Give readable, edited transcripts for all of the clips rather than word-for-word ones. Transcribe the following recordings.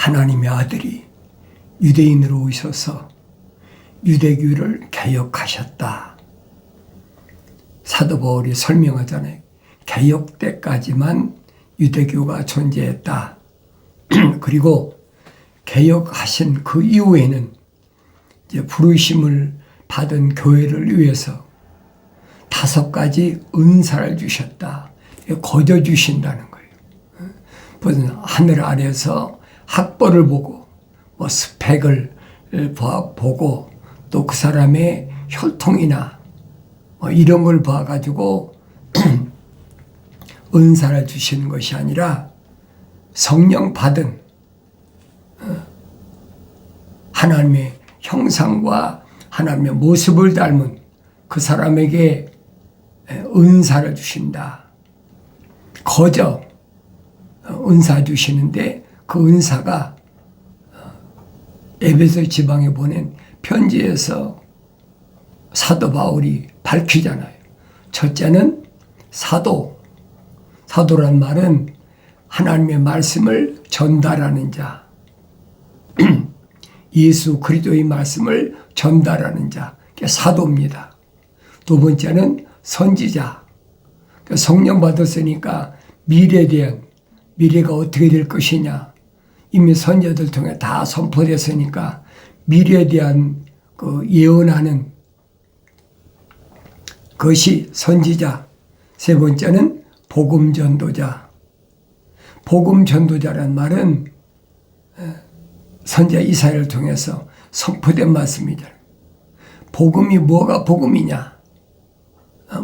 하나님의 아들이 유대인으로 오셔서 유대교를 개혁하셨다. 사도 바울이 설명하잖아요. 개혁 때까지만 유대교가 존재했다. 그리고 개혁하신 그 이후에는 이제 부르심을 받은 교회를 위해서 5가지 은사를 주셨다. 거저 주신다는 거예요. 무슨 하늘 아래서 학벌을 보고 스펙을 보고 또 그 사람의 혈통이나 이런 걸 봐가지고 은사를 주시는 것이 아니라 성령 받은 하나님의 형상과 하나님의 모습을 닮은 그 사람에게 은사를 주신다. 거저 은사 주시는데 그 은사가 에베소 지방에 보낸 편지에서 사도 바울이 밝히잖아요. 첫째는 사도란 말은 하나님의 말씀을 전달하는 자, 예수 그리스도의 말씀을 전달하는 자, 그게 사도입니다. 두 번째는 선지자, 성령 받았으니까 미래에 대한 미래가 어떻게 될 것이냐 이미 선지자들 통해 다 선포됐으니까 미래에 대한 그 예언하는 것이 선지자. 세 번째는 복음 전도자. 복음 전도자란 말은 선지자 이사야를 통해서 선포된 말씀이다. 복음이 뭐가 복음이냐?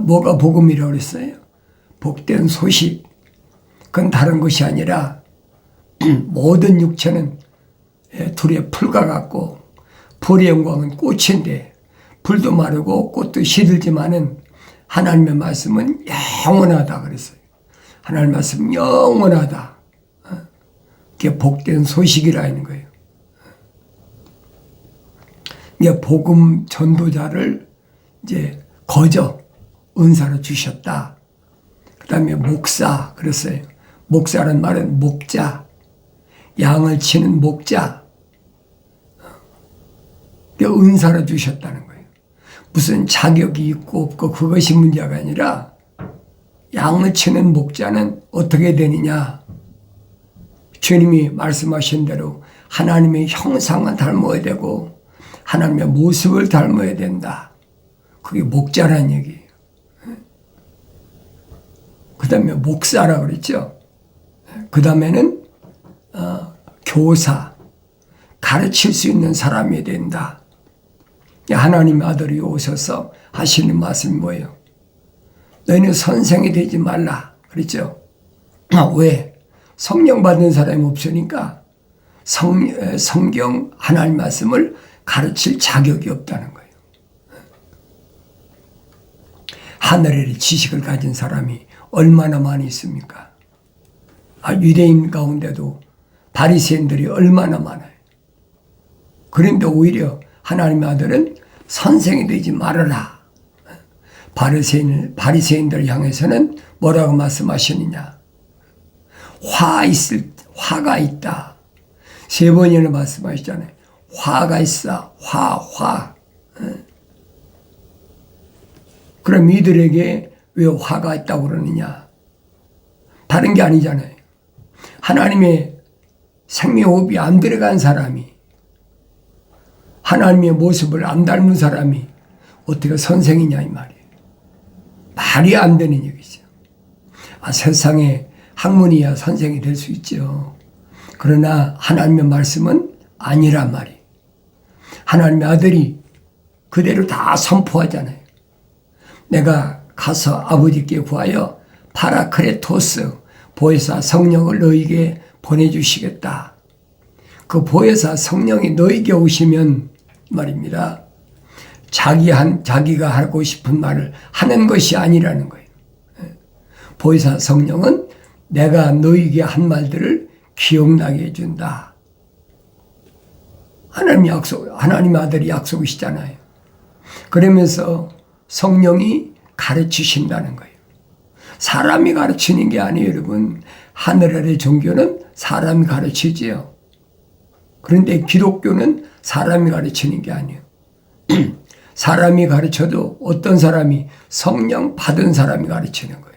뭐가 복음이라고 그랬어요? 복된 소식. 그건 다른 것이 아니라 모든 육체는 둘의 풀과 같고 불의 영광은 꽃인데 불도 마르고 꽃도 시들지만은 하나님의 말씀은 영원하다 그랬어요. 하나님의 말씀은 영원하다. 그게 복된 소식이라는 거예요. 이게 복음 전도자를 이제 거저 은사로 주셨다. 그 다음에 목사 그랬어요. 목사란 말은 목자, 양을 치는 목자. 은사로 주셨다는 거예요. 무슨 자격이 있고 없고 그것이 문제가 아니라 양을 치는 목자는 어떻게 되느냐. 주님이 말씀하신 대로 하나님의 형상을 닮아야 되고 하나님의 모습을 닮아야 된다. 그게 목자란 얘기예요. 그 다음에 목사라 그랬죠. 그 다음에는 교사, 가르칠 수 있는 사람이 된다. 하나님의 아들이 오셔서 하시는 말씀이 뭐예요? 너희는 선생이 되지 말라 그랬죠. 왜? 성령 받은 사람이 없으니까 성경 하나님 말씀을 가르칠 자격이 없다는 거예요. 하늘의 지식을 가진 사람이 얼마나 많이 있습니까? 유대인 가운데도 바리새인들이 얼마나 많아요. 그런데 오히려 하나님의 아들은 선생이 되지 말아라. 바리새인들 향해서는 뭐라고 말씀하시느냐? 화가 있다. 3번이나 말씀하시잖아요. 화가 있어. 화. 그럼 이들에게 왜 화가 있다고 그러느냐? 다른 게 아니잖아요. 하나님의 생명호흡이 안 들어간 사람이, 하나님의 모습을 안 닮은 사람이 어떻게 선생이냐 이 말이에요. 말이 안 되는 얘기죠. 세상에 학문이야 선생이 될 수 있죠. 그러나 하나님의 말씀은 아니란 말이에요. 하나님의 아들이 그대로 다 선포하잖아요. 내가 가서 아버지께 구하여 파라크레토스 보혜사 성령을 너에게 보내주시겠다. 그 보혜사 성령이 너에게 오시면 말입니다. 자기가 하고 싶은 말을 하는 것이 아니라는 거예요. 보혜사 성령은 내가 너에게 한 말들을 기억나게 해준다. 하나님의 아들이 약속이시잖아요. 그러면서 성령이 가르치신다는 거예요. 사람이 가르치는 게 아니에요, 여러분. 하늘 아래 종교는 사람이 가르치지요. 그런데 기독교는 사람이 가르치는 게 아니에요. 사람이 가르쳐도 어떤 사람이 성령 받은 사람이 가르치는 거예요.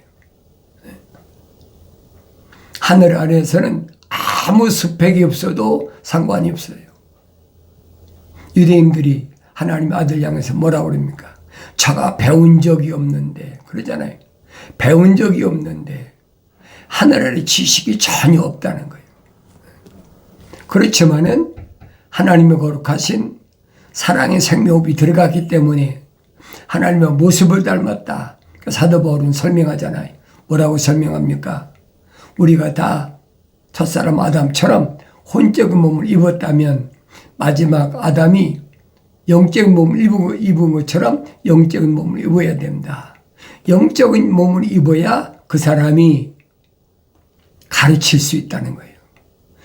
하늘 아래에서는 아무 스펙이 없어도 상관이 없어요. 유대인들이 하나님의 아들 향해서 뭐라고 그럽니까? 저가 배운 적이 없는데 그러잖아요. 배운 적이 없는데 하늘 아래 지식이 전혀 없다는 거예요. 그렇지만은 하나님의 거룩하신 사랑의 생명호흡이 들어갔기 때문에 하나님의 모습을 닮았다. 사도 바울은 설명하잖아요. 뭐라고 설명합니까? 우리가 다 첫사람 아담처럼 혼적인 몸을 입었다면 마지막 아담이 영적인 몸을 입은 것처럼 영적인 몸을 입어야 된다. 영적인 몸을 입어야 그 사람이 가르칠 수 있다는 거예요.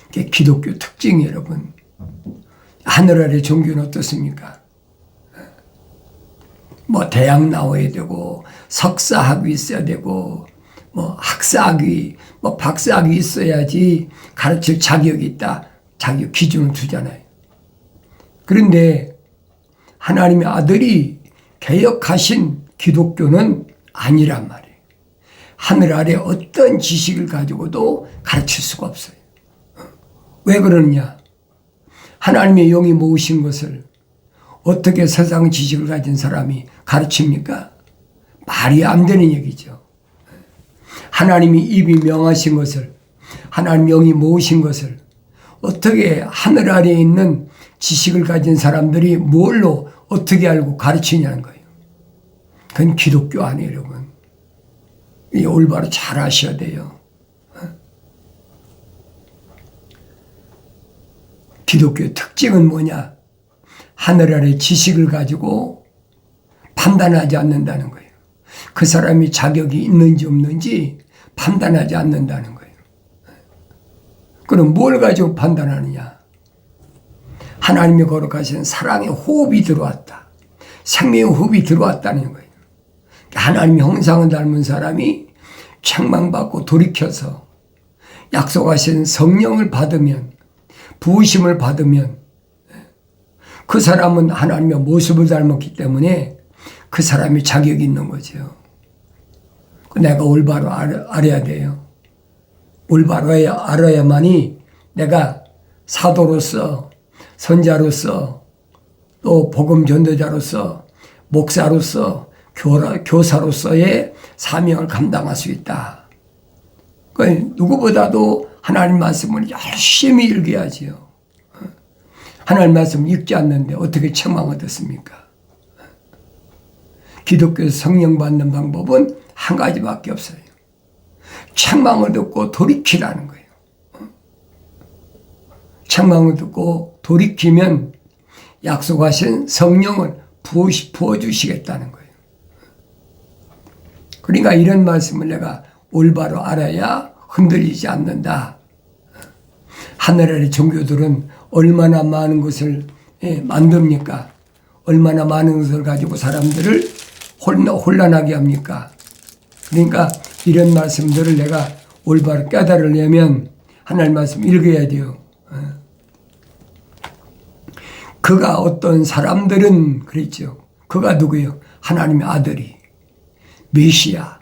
그게 기독교 특징이에요, 여러분. 하늘 아래 종교는 어떻습니까? 뭐 대학 나와야 되고 석사학위 있어야 되고 뭐 학사학위, 뭐 박사학위 있어야지 가르칠 자격이 있다. 자격 기준을 두잖아요. 그런데 하나님의 아들이 개혁하신 기독교는 아니란 말이에요. 하늘 아래 어떤 지식을 가지고도 가르칠 수가 없어요. 왜 그러느냐? 하나님의 영이 모으신 것을 어떻게 세상 지식을 가진 사람이 가르칩니까? 말이 안 되는 얘기죠. 하나님이 입이 명하신 것을, 하나님 영이 모으신 것을 어떻게 하늘 아래에 있는 지식을 가진 사람들이 뭘로 어떻게 알고 가르치냐는 거예요. 그건 기독교 아니에요, 여러분. 이 올바로 잘 아셔야 돼요. 기독교의 특징은 뭐냐? 하늘 아래 지식을 가지고 판단하지 않는다는 거예요. 그 사람이 자격이 있는지 없는지 판단하지 않는다는 거예요. 그럼 뭘 가지고 판단하느냐? 하나님이 거룩하신 사랑의 호흡이 들어왔다. 생명의 호흡이 들어왔다는 거예요. 하나님의 형상을 닮은 사람이 책망받고 돌이켜서 약속하신 성령을 받으면, 부으심을 받으면 그 사람은 하나님의 모습을 닮았기 때문에 그 사람이 자격이 있는 거죠. 내가 올바로 알아야 돼요. 올바로 알아야만이 내가 사도로서, 선자로서, 또 복음 전도자로서, 목사로서, 교사로서의 사명을 감당할 수 있다. 누구보다도 하나님 말씀을 열심히 읽어야지요. 하나님 말씀 읽지 않는데 어떻게 책망 얻었습니까? 기독교에서 성령 받는 방법은 한 가지밖에 없어요. 책망을 듣고 돌이키라는 거예요. 책망을 듣고 돌이키면 약속하신 성령을 부어주시겠다는 거예요. 그러니까 이런 말씀을 내가 올바로 알아야 흔들리지 않는다. 하늘 아래 종교들은 얼마나 많은 것을 만듭니까? 얼마나 많은 것을 가지고 사람들을 혼란하게 합니까? 그러니까 이런 말씀들을 내가 올바로 깨달으려면 하나님 말씀 읽어야 돼요. 그가 어떤 사람들은 그랬죠. 그가 누구예요? 하나님의 아들이, 메시아,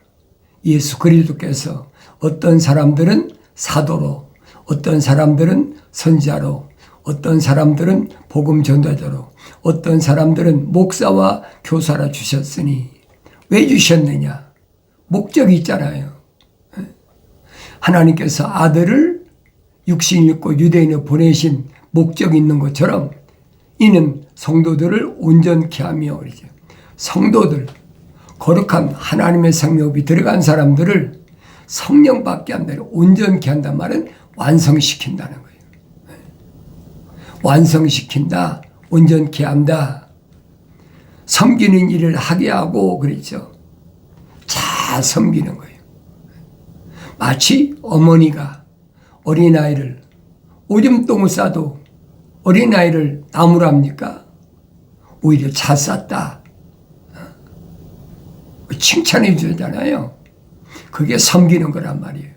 예수 그리스도께서 어떤 사람들은 사도로, 어떤 사람들은 선지자로, 어떤 사람들은 복음 전도자로, 어떤 사람들은 목사와 교사라 주셨으니 왜 주셨느냐? 목적이 있잖아요. 하나님께서 아들을 육신 입고 유대인에 보내신 목적이 있는 것처럼 이는 성도들을 온전케 하며 그러죠. 성도들, 거룩한 하나님의 생명이 들어간 사람들을 성령받게 한다는, 온전케 한단 말은 완성시킨다는 거예요. 완성시킨다, 온전케 한다. 섬기는 일을 하게 하고 그랬죠. 잘 섬기는 거예요. 마치 어머니가 어린아이를 오줌똥을 싸도 어린아이를 나무라 합니까? 오히려 잘 쌌다. 칭찬해 주잖아요. 그게 섬기는 거란 말이에요.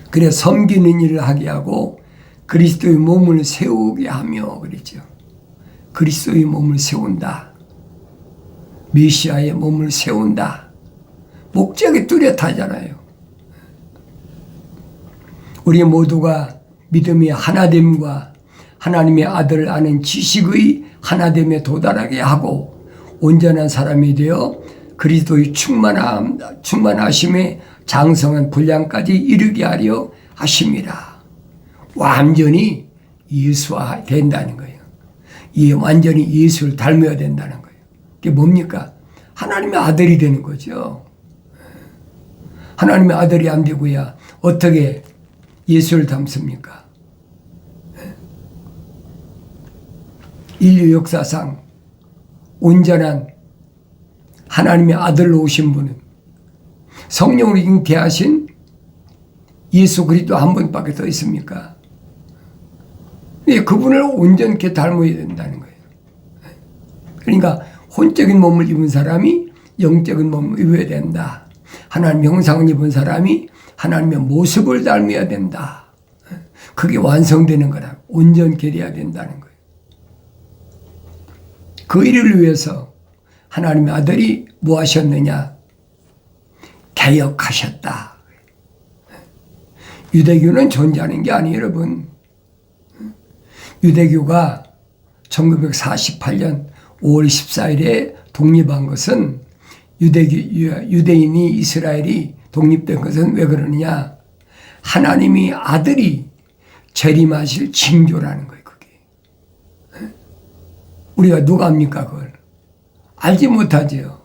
그래 섬기는 일을 하게 하고 그리스도의 몸을 세우게 하며 그랬죠. 그리스도의 몸을 세운다. 메시아의 몸을 세운다. 목적이 뚜렷하잖아요. 우리 모두가 믿음의 하나됨과 하나님의 아들을 아는 지식의 하나됨에 도달하게 하고 온전한 사람이 되어 그리스도의 충만하심에 장성한 분량까지 이르게 하려 하심이라. 완전히 예수화 된다는 거예요. 완전히 예수를 닮아야 된다는 거예요. 그게 뭡니까? 하나님의 아들이 되는 거죠. 하나님의 아들이 안 되고야 어떻게 예수를 닮습니까? 인류 역사상 온전한 하나님의 아들로 오신 분은 성령으로 잉태하신 예수 그리스도 한 분밖에 더 있습니까? 그분을 온전케 닮아야 된다는 거예요. 그러니까 혼적인 몸을 입은 사람이 영적인 몸을 입어야 된다. 하나님 형상을 입은 사람이 하나님의 모습을 닮아야 된다. 그게 완성되는 거라. 온전케 돼야 된다는 거예요. 그 일을 위해서 하나님의 아들이 뭐 하셨느냐? 개혁하셨다. 유대교는 존재하는 게 아니에요, 여러분. 유대교가 1948년 5월 14일에 독립한 것은 유대인이 이스라엘이 독립된 것은 왜 그러느냐? 하나님이 아들이 재림하실 징조라는 거예요, 그게. 우리가 누가 합니까, 그걸? 알지 못하죠.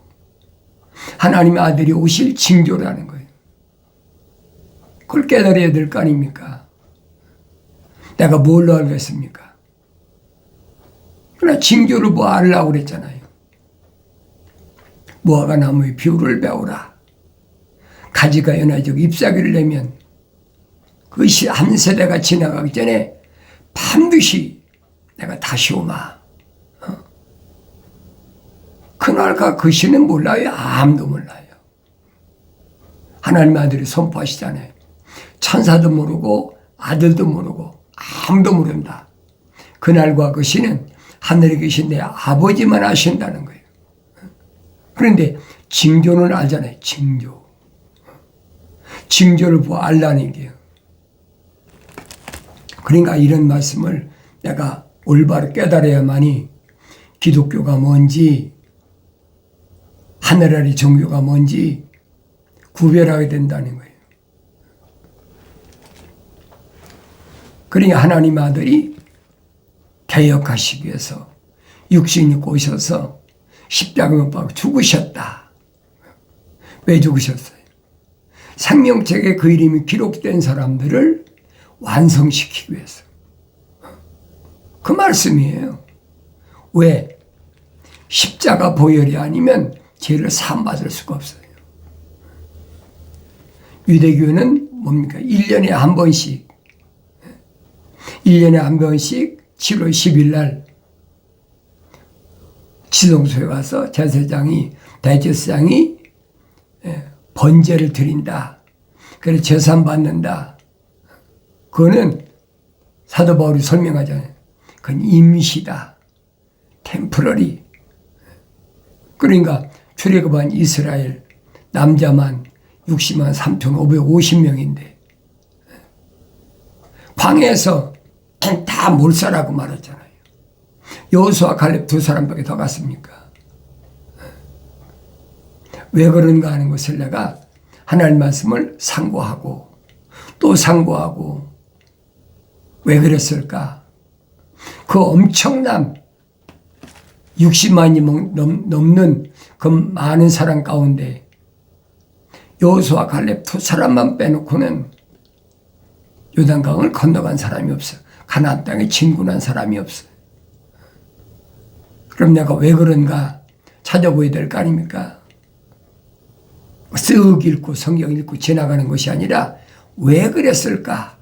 하나님의 아들이 오실 징조라는 거예요. 그걸 깨달아야 될 거 아닙니까? 내가 뭘로 알겠습니까? 그러나 징조를 뭐 알라고 그랬잖아요. 무화과 나무의 비율을 배우라. 가지가 연해지고 잎사귀를 내면 그것이 한 세대가 지나가기 전에 반드시 내가 다시 오마. 그날과 그 시는 몰라요. 아무도 몰라요. 하나님의 아들이 선포하시잖아요. 천사도 모르고 아들도 모르고 아무도 모른다. 그날과 그 시는 하늘에 계신 내 아버지만 아신다는 거예요. 그런데 징조는 알잖아요. 징조. 징조를 보고 알라는 게요. 그러니까 이런 말씀을 내가 올바로 깨달아야만이 기독교가 뭔지 하늘 아래 종교가 뭔지 구별하게 된다는 거예요. 그러니까 하나님 아들이 개혁하시기 위해서 육신이 오셔서 십자가 못 박아 죽으셨다. 왜 죽으셨어요? 생명책에 그 이름이 기록된 사람들을 완성시키기 위해서. 그 말씀이에요. 왜? 십자가 보혈이 아니면 죄를 사함받을 수가 없어요. 유대교는 뭡니까? 1년에 한 번씩 7월 10일 날 지성소에 가서 대제사장이 번제를 드린다. 그래서 제산 받는다. 그거는 사도 바울이 설명하잖아요. 그건 임시다. 템포러리. 그러니까 출애굽한 이스라엘 남자만 60만 3,550명인데 광야에서 다 몰살하고 말았잖아요. 여호수아 갈렙 두 사람밖에 더 갔습니까? 왜 그런가 하는 것을 내가 하나님 말씀을 상고하고 또 상고하고 왜 그랬을까? 그 엄청난 60만이 넘는 그 많은 사람 가운데 여호수아 갈렙 두 사람만 빼놓고는 요단강을 건너간 사람이 없어. 가나안 땅에 진군한 사람이 없어. 그럼 내가 왜 그런가 찾아보야 될 거 아닙니까? 쓱 읽고 성경 읽고 지나가는 것이 아니라 왜 그랬을까?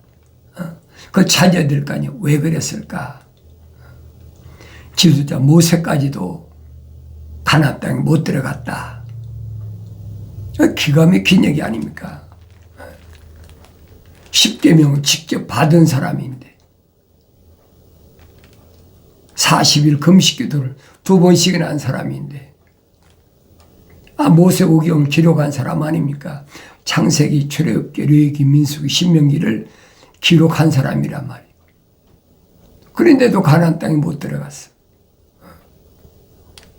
그거 찾아야 될 거 아니야. 왜 그랬을까? 지도자 모세까지도 가나안 땅에 못 들어갔다. 기가 막힌 얘기 아닙니까? 십계명을 직접 받은 사람인데 40일 금식기도를 2번씩이나 한 사람인데 모세오경을 기록한 사람 아닙니까? 창세기, 출애굽기, 레위기, 민수기, 신명기를 기록한 사람이란 말이에요. 그런데도 가나안 땅에 못 들어갔어.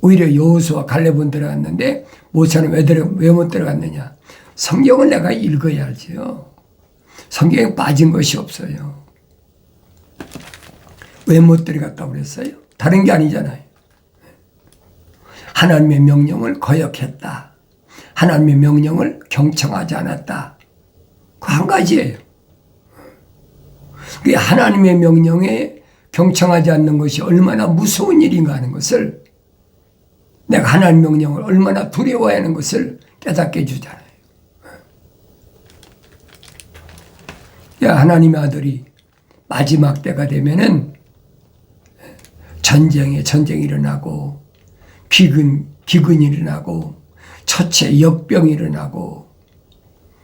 오히려 여호수아 갈렙은 들어갔는데 모세는 왜 못 들어갔느냐? 성경을 내가 읽어야 알지요. 성경에 빠진 것이 없어요. 왜 못 들어갔다고 그랬어요? 다른 게 아니잖아요. 하나님의 명령을 거역했다. 하나님의 명령을 경청하지 않았다. 그 한 가지예요. 하나님의 명령에 경청하지 않는 것이 얼마나 무서운 일인가 하는 것을, 내가 하나님 명령을 얼마나 두려워해야 하는 것을 깨닫게 해주잖아요. 하나님의 아들이 마지막 때가 되면은 전쟁이 일어나고 기근이 일어나고 처체 역병이 일어나고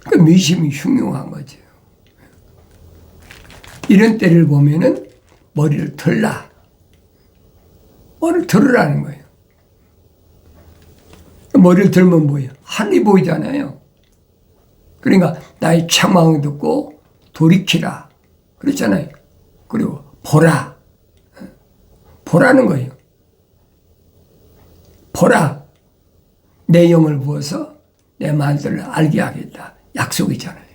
그 미심이 흉흉한 거죠. 이런 때를 보면은 머리를 들으라는 거예요. 머리를 들면 뭐예요? 하늘이 보이잖아요. 그러니까 나의 책망을 듣고 돌이키라 그랬잖아요. 그리고 보라는 거예요. 보라, 내 영을 부어서 내 말들을 알게 하겠다. 약속이잖아요.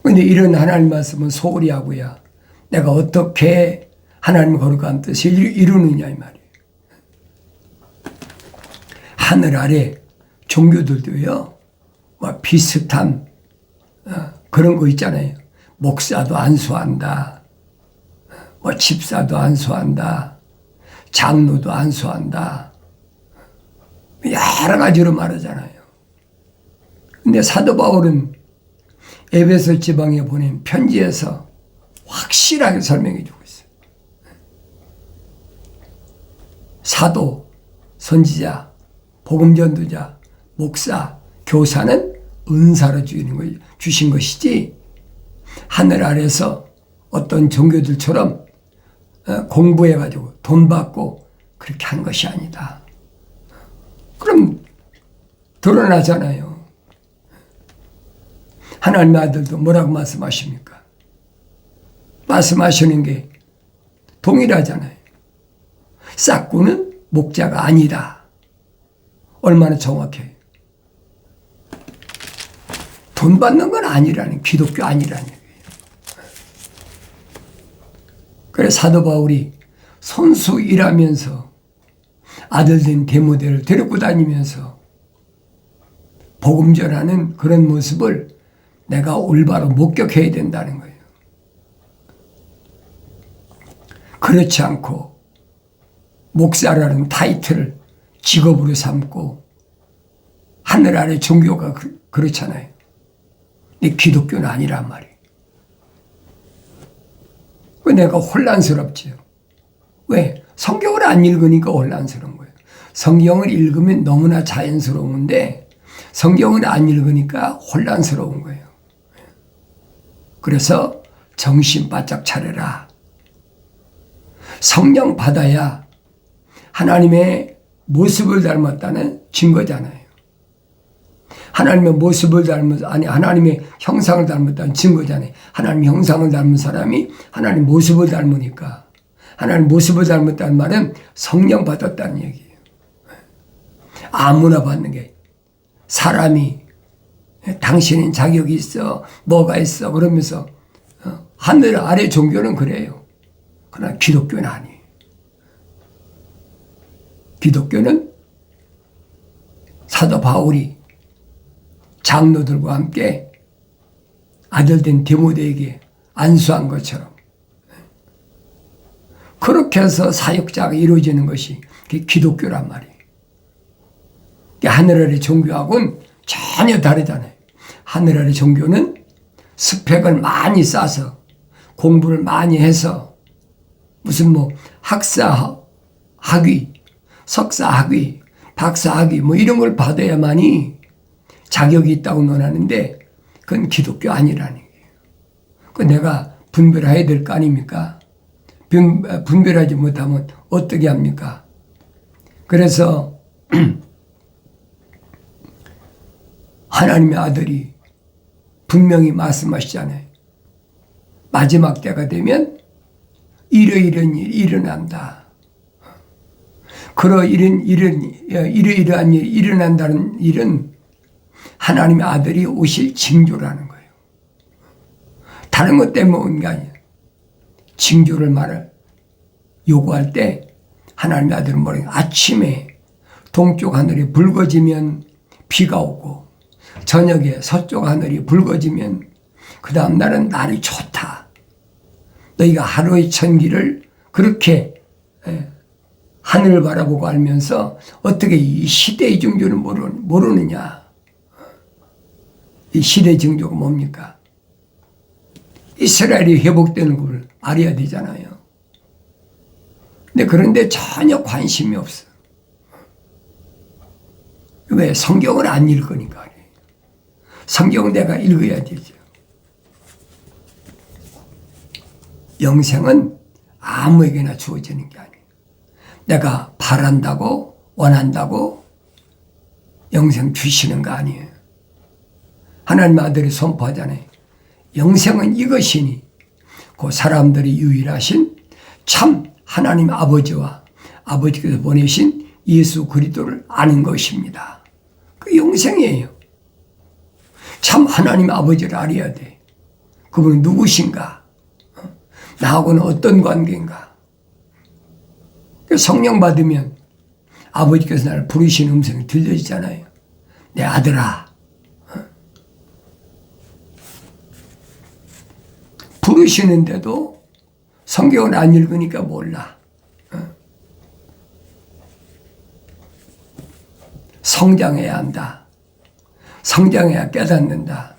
그런데 이런 하나님 말씀은 소홀히 하고야 내가 어떻게 하나님 거룩한 뜻을 이루느냐 이 말이에요. 하늘 아래 종교들도요, 비슷한 그런 거 있잖아요. 목사도 안수한다. 집사도 안수한다. 장로도 안수한다. 여러 가지로 말하잖아요. 근데 사도 바울은 에베소 지방에 보낸 편지에서 확실하게 설명해 주고 있어요. 사도, 선지자, 복음전도자, 목사, 교사는 은사로 주신 것이지 하늘 아래서 어떤 종교들처럼 공부해가지고 돈 받고 그렇게 한 것이 아니다. 그럼 드러나잖아요. 하나님의 아들도 뭐라고 말씀하십니까? 말씀하시는 게 동일하잖아요. 싹구는 목자가 아니다. 얼마나 정확해요. 돈 받는 건 아니라는, 기독교 아니라는 얘기예요. 그래서 사도 바울이 선수 일하면서 아들 된 디모데를 데리고 다니면서 복음 전하는 그런 모습을 내가 올바로 목격해야 된다는 거예요. 그렇지 않고 목사라는 타이틀을 직업으로 삼고 하늘 아래 종교가 그렇잖아요. 근데 기독교는 아니란 말이에요. 왜 내가 혼란스럽지요? 왜? 성경을 안 읽으니까 혼란스러운 거예요. 성경을 읽으면 너무나 자연스러운데 성경을 안 읽으니까 혼란스러운 거예요. 그래서 정신 바짝 차려라. 성령 받아야 하나님의 모습을 닮았다는 증거잖아요. 하나님의 모습을 하나님의 형상을 닮았다는 증거잖아요. 하나님의 형상을 닮은 사람이 하나님 모습을 닮으니까. 하나님 모습을 닮았다는 말은 성령 받았다는 얘기예요. 아무나 받는 게, 사람이 당신은 자격이 있어, 뭐가 있어 그러면서 하늘 아래 종교는 그래요. 그러나 기독교는 아니에요. 기독교는 사도 바울이 장로들과 함께 아들 된 디모데에게 안수한 것처럼 그렇게 해서 사역자가 이루어지는 것이 기독교란 말이에요. 하늘 아래 종교하고는 전혀 다르잖아요. 하늘 아래 종교는 스펙을 많이 쌓아서 공부를 많이 해서 무슨 학사 학위, 석사 학위, 박사 학위 이런 걸 받아야만이 자격이 있다고 논하는데, 그건 기독교 아니라는 거예요. 그 내가 분별해야 될 거 아닙니까? 분별하지 못하면 어떻게 합니까? 그래서 하나님의 아들이 분명히 말씀하시잖아요. 마지막 때가 되면 이러이러한 일이 일어난다. 이러이러한 일이 일어난다는 일은 하나님의 아들이 오실 징조라는 거예요. 다른 것 때문에 온 게 아니에요. 징조를 요구할 때 하나님의 아들은 뭐래요? 아침에 동쪽 하늘이 붉어지면 비가 오고 저녁에 서쪽 하늘이 붉어지면 그 다음 날은 날이 좋다. 너희가 하루의 천기를 그렇게 하늘을 바라보고 알면서 어떻게 이 시대의 징조를 모르느냐. 이 시대의 징조가 뭡니까? 이스라엘이 회복되는 걸 알아야 되잖아요. 근데 그런데 전혀 관심이 없어. 왜? 성경을 안 읽으니까. 성경은 내가 읽어야 되죠. 영생은 아무에게나 주어지는 게 아니에요. 내가 바란다고 원한다고 영생 주시는 거 아니에요. 하나님 아들이 선포하잖아요. 영생은 이것이니 그 사람들이 유일하신 참 하나님 아버지와 아버지께서 보내신 예수 그리스도를 아는 것입니다. 그 영생이에요. 참 하나님 아버지를 알아야 돼. 그분은 누구신가? 나하고는 어떤 관계인가? 성령 받으면 아버지께서 나를 부르시는 음성이 들려지잖아요. 내 아들아. 부르시는데도 성경을 안 읽으니까 몰라. 성장해야 한다. 성장해야 깨닫는다.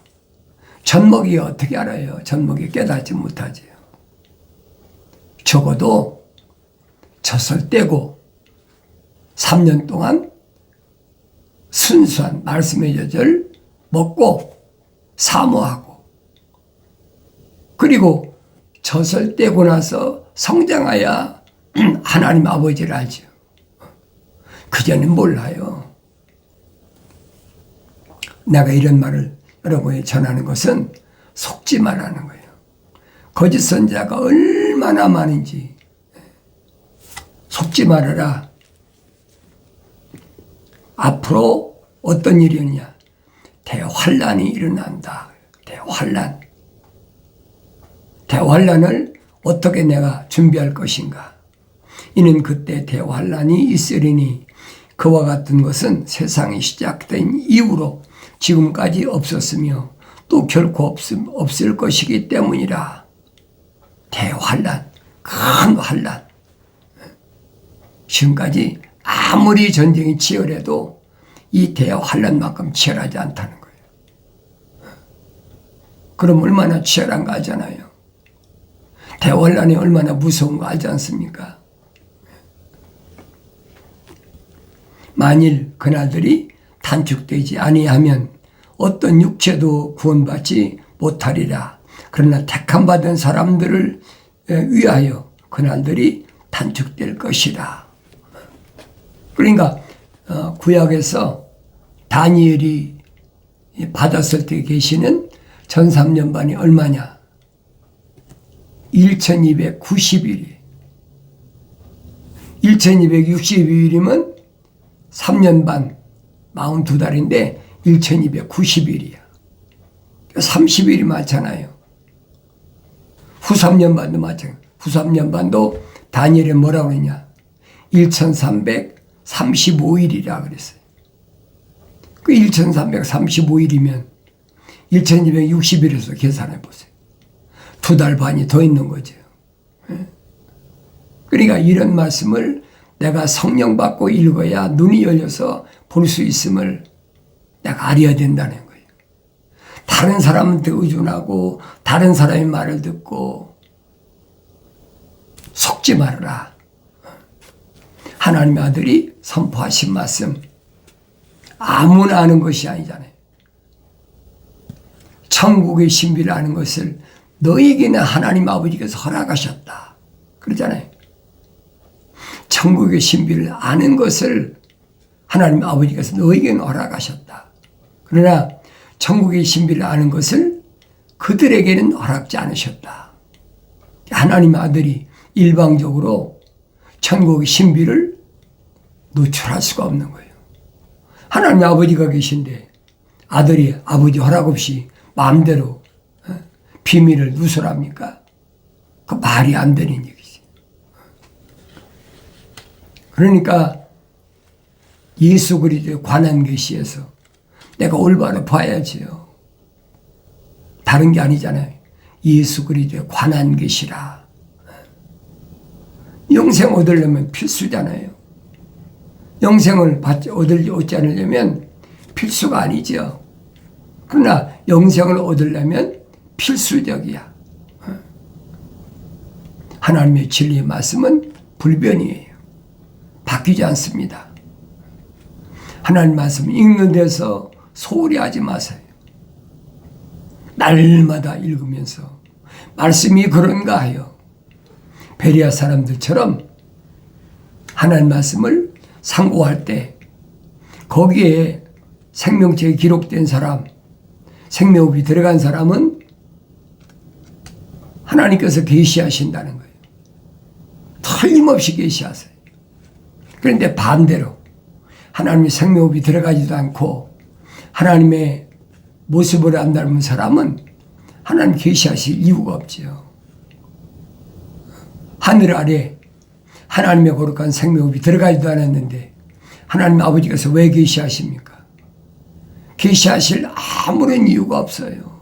젖먹이 어떻게 알아요? 젖먹이 깨닫지 못하지요. 적어도 젖을 떼고 3년 동안 순수한 말씀의 젖을 먹고 사모하고 그리고 젖을 떼고 나서 성장해야 하나님 아버지를 알죠. 그전엔 몰라요. 내가 이런 말을 여러분에 전하는 것은 속지 말라는 거예요. 거짓 선지자가 얼마나 많은지 속지 말아라. 앞으로 어떤 일이 있느냐. 대환란이 일어난다. 대환란. 대환란을 어떻게 내가 준비할 것인가. 이는 그때 대환란이 있으리니 그와 같은 것은 세상이 시작된 이후로 지금까지 없었으며 또 결코 없을 것이기 때문이라. 대환란, 큰 환란. 지금까지 아무리 전쟁이 치열해도 이 대환란만큼 치열하지 않다는 거예요. 그럼 얼마나 치열한가 하잖아요. 대환란이 얼마나 무서운 거 알지 않습니까? 만일 그날들이 단축되지 아니하면 어떤 육체도 구원받지 못하리라. 그러나 택함 받은 사람들을 위하여 그날들이 단축될 것이라. 그러니까 구약에서 다니엘이 받았을 때 계시는 전삼년반이 얼마냐? 1290일이 1260일이면 3년 반 42달인데 1290일이야. 30일이 많잖아요. 후 3년반도 마찬가지. 후 3년반도 다니엘이 뭐라고 그러냐. 1335일이라 그랬어요. 그 1335일이면 1260일에서 계산해 보세요. 2달 반이 더 있는 거죠. 그러니까 이런 말씀을 내가 성령 받고 읽어야 눈이 열려서 볼 수 있음을 내가 알아야 된다는 거예요. 다른 사람한테 의존하고 다른 사람의 말을 듣고 속지 말아라. 하나님의 아들이 선포하신 말씀 아무나 아는 것이 아니잖아요. 천국의 신비를 아는 것을 너에게는 하나님 아버지께서 허락하셨다. 그러잖아요. 천국의 신비를 아는 것을 하나님 아버지께서 너에게는 허락하셨다. 그러나 천국의 신비를 아는 것을 그들에게는 허락지 않으셨다. 하나님 아들이 일방적으로 천국의 신비를 노출할 수가 없는 거예요. 하나님 아버지가 계신데 아들이 아버지 허락 없이 마음대로 비밀을 누설합니까? 그 말이 안 되는 얘기지. 그러니까 예수 그리스도에 관한 계시에서 내가 올바로 봐야지요. 다른 게 아니잖아요. 예수 그리스도에 관한 계시라. 영생 얻으려면 필수잖아요. 영생을 얻지 않으려면 필수가 아니죠. 그러나 영생을 얻으려면 필수적이야. 하나님의 진리의 말씀은 불변이에요. 바뀌지 않습니다. 하나님 말씀 읽는 데서 소홀히 하지 마세요. 날마다 읽으면서 말씀이 그런가 하여 베리아 사람들처럼 하나님 말씀을 상고할 때 거기에 생명체에 기록된 사람, 생명업이 들어간 사람은 하나님께서 계시하신다는 거예요. 틀림없이 계시하세요. 그런데 반대로 하나님의 생명업이 들어가지도 않고 하나님의 모습을 안 닮은 사람은 하나님 계시하실 이유가 없지요. 하늘 아래 하나님의 거룩한 생명업이 들어가지도 않았는데 하나님 아버지께서 왜 계시하십니까? 계시하실 아무런 이유가 없어요.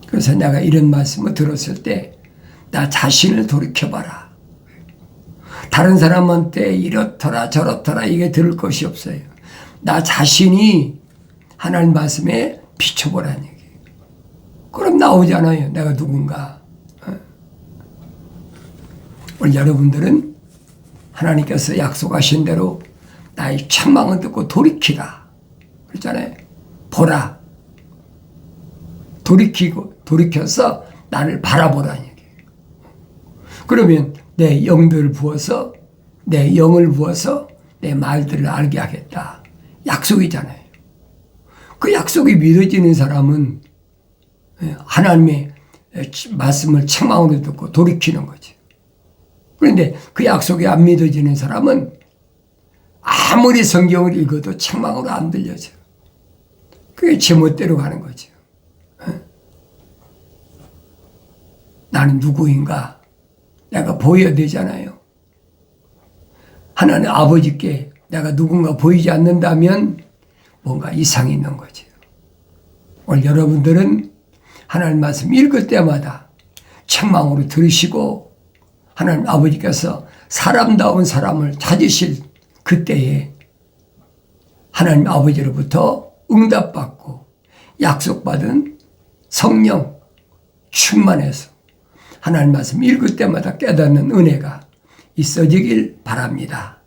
그래서 내가 이런 말씀을 들었을 때 나 자신을 돌이켜봐라. 다른 사람한테 이렇더라 저렇더라 이게 들을 것이 없어요. 나 자신이 하나님 말씀에 비춰보라는 얘기예요. 그럼 나오잖아요. 내가 누군가. 오늘 여러분들은 하나님께서 약속하신 대로 나의 책망을 듣고 돌이키라. 그렇잖아요. 보라. 돌이켜서 나를 바라보라는 얘기예요. 그러면 내 영을 부어서 내 말들을 알게 하겠다. 약속이잖아요. 그 약속이 믿어지는 사람은 하나님의 말씀을 책망으로 듣고 돌이키는 거지. 그런데 그 약속이 안 믿어지는 사람은 아무리 성경을 읽어도 책망으로 안 들려져. 그게 제멋대로 가는 거죠. 나는 누구인가? 내가 보여야 되잖아요. 하나님 아버지께 내가 누군가 보이지 않는다면 뭔가 이상이 있는 거죠. 오늘 여러분들은 하나님 말씀 읽을 때마다 책망으로 들으시고 하나님 아버지께서 사람다운 사람을 찾으실 그때에 하나님 아버지로부터 응답받고 약속받은 성령 충만해서 하나님 말씀 읽을 때마다 깨닫는 은혜가 있어지길 바랍니다.